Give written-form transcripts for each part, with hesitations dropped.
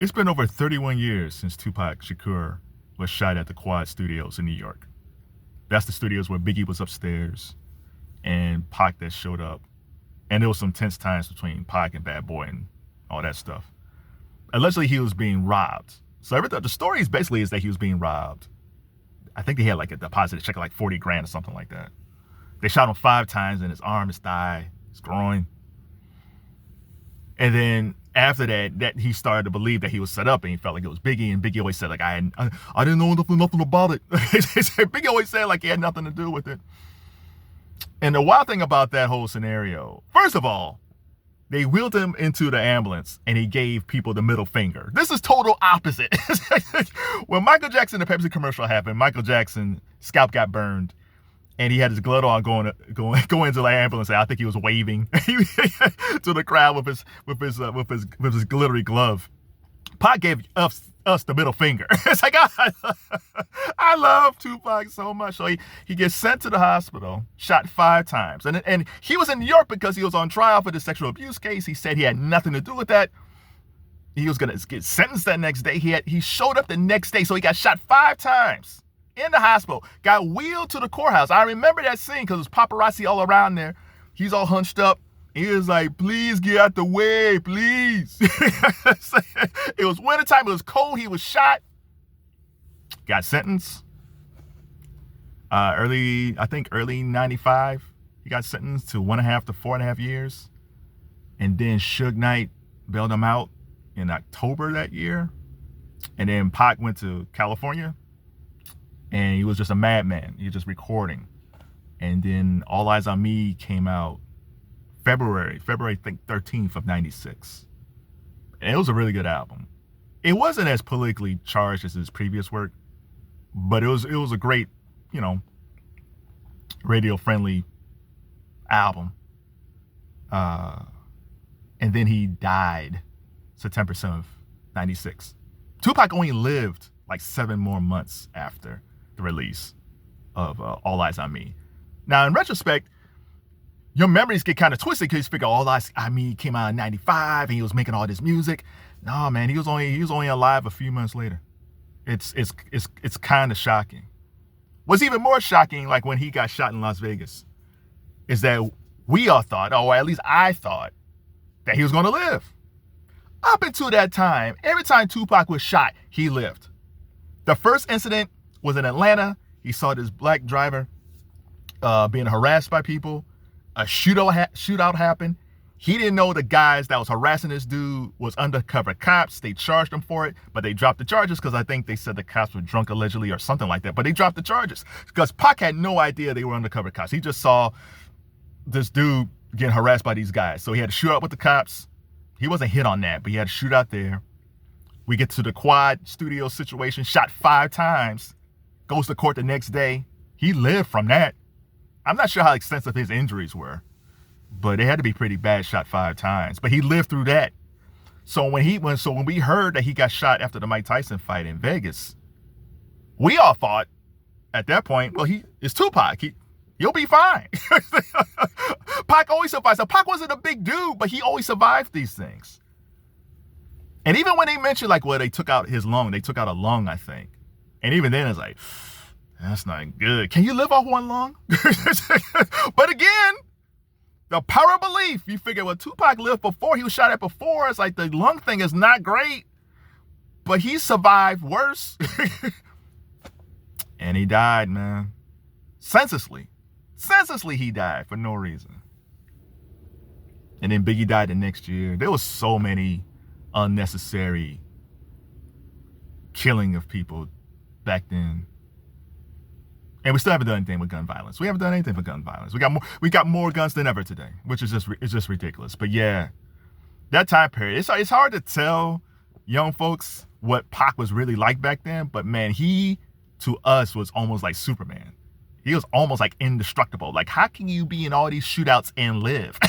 It's been over 31 years since Tupac Shakur was shot at the Quad Studios in New York. That's the studios where Biggie was upstairs and Pac that showed up. And there was some tense times between Pac and Bad Boy and all that stuff. Allegedly, he was being robbed. So the story is basically that he was being robbed. I think they had like a deposit check of like 40 grand or something like that. They shot him 5 times in his arm, his thigh, his groin. And then after that he started to believe that he was set up and he felt like it was Biggie. And Biggie always said like, I didn't know nothing about it. Biggie always said like he had nothing to do with it. And the wild thing about that whole scenario, first of all, they wheeled him into the ambulance and he gave people the middle finger. This is total opposite. When Michael Jackson, the Pepsi commercial happened, Michael Jackson scalp got burned and he had his glove on going into the ambulance. I think he was waving to the crowd with his glittery glove. Pac gave us the middle finger. It's like, I love Tupac so much. So he gets sent to the hospital, shot 5 times. And he was in New York because he was on trial for the sexual abuse case. He said he had nothing to do with that. He was going to get sentenced that next day. He showed up the next day. So he got shot 5 times in the hospital, got wheeled to the courthouse. I remember that scene because there's paparazzi all around there. He's all hunched up. He was like, please get out the way, please. It was wintertime. It was cold. He was shot. Got sentenced. Early 95. He got sentenced to 1.5 to 4.5 years. And then Suge Knight bailed him out in October that year. And then Pac went to California. And he was just a madman. He was just recording. And then All Eyez on Me came out February I think 13th of 96. And it was a really good album. It wasn't as politically charged as his previous work, but it was a great, radio friendly album. And then he died September 7th, 96. Tupac only lived like 7 more months after the release of All Eyez on Me. Now, in retrospect, your memories get kind of twisted because you figure All Eyez on Me came out in 95 and he was making all this music. No, man, he was only alive a few months later. It's kind of shocking. What's even more shocking, like when he got shot in Las Vegas, is that we all thought, or at least I thought, that he was going to live. Up until that time, every time Tupac was shot, he lived. The first incident was in Atlanta. He saw this black driver being harassed by people. A shootout happened. He didn't know the guys that was harassing this dude was undercover cops. They charged him for it, but they dropped the charges because I think they said the cops were drunk allegedly or something like that. But they dropped the charges because Pac had no idea they were undercover cops. He just saw this dude getting harassed by these guys. So he had to shoot out with the cops. He wasn't hit on that, but he had to shoot out there. We get to the Quad Studio situation, shot 5 times, goes to court the next day. He lived from that. I'm not sure how extensive his injuries were, but they had to be pretty bad, shot 5 times. But he lived through that. So when we heard that he got shot after the Mike Tyson fight in Vegas, we all thought at that point, well, it's Tupac. He'll be fine. Pac always survives. So Pac wasn't a big dude, but he always survived these things. And even when they mentioned like, well, they took out his lung, they took out a lung, I think. And even then it's like, that's not good. Can you live off one lung? But again, the power of belief. You figure, well, Tupac lived before. He was shot at before. It's like the lung thing is not great. But he survived worse. And he died, man. Senselessly. Senselessly he died for no reason. And then Biggie died the next year. There was so many unnecessary killing of people back then. And we still haven't done anything with gun violence. We haven't done anything for gun violence. We got more guns than ever today, which is just ridiculous. But yeah, that time period, it's hard to tell young folks what Pac was really like back then. But man, he to us was almost like Superman. He was almost like indestructible. Like, how can you be in all these shootouts and live?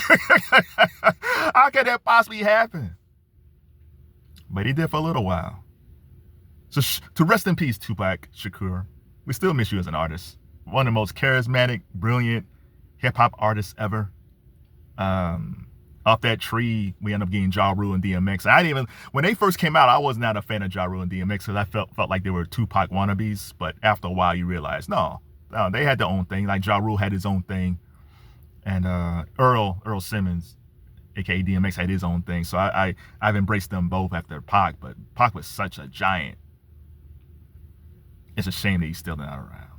How can that possibly happen? But he did for a little while. So to rest in peace, Tupac Shakur. We still miss you as an artist. One of the most charismatic, brilliant hip-hop artists ever. Off that tree, we ended up getting Ja Rule and DMX. I didn't even, when they first came out, I was not a fan of Ja Rule and DMX because I felt like they were Tupac wannabes. But after a while, you realize, no, they had their own thing. Like Ja Rule had his own thing. And Earl Simmons, aka DMX, had his own thing. So I've embraced them both after Pac, but Pac was such a giant. It's a shame that he's still not around.